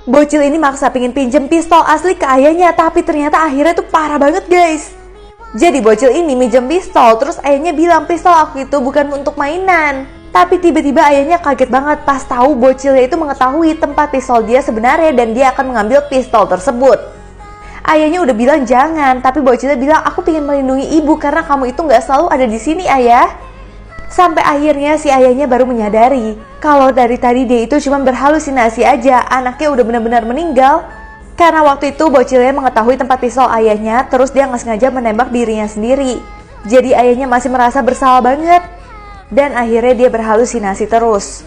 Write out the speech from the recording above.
Bocil ini maksa pengen pinjem pistol asli ke ayahnya, tapi ternyata akhirnya tuh parah banget guys. Jadi bocil ini minjem pistol, terus ayahnya bilang pistol aku itu bukan untuk mainan. Tapi tiba-tiba ayahnya kaget banget pas tahu bocilnya itu mengetahui tempat pistol dia sebenarnya dan dia akan mengambil pistol tersebut. Ayahnya udah bilang jangan, tapi bocilnya bilang aku pengen melindungi ibu karena kamu itu gak selalu ada di sini ayah. Sampai akhirnya si ayahnya baru menyadari kalau dari tadi dia itu cuma berhalusinasi aja, anaknya udah benar-benar meninggal. Karena waktu itu bocilnya mengetahui tempat pistol ayahnya, terus dia nggak sengaja menembak dirinya sendiri. Jadi ayahnya masih merasa bersalah banget. Dan akhirnya dia berhalusinasi terus.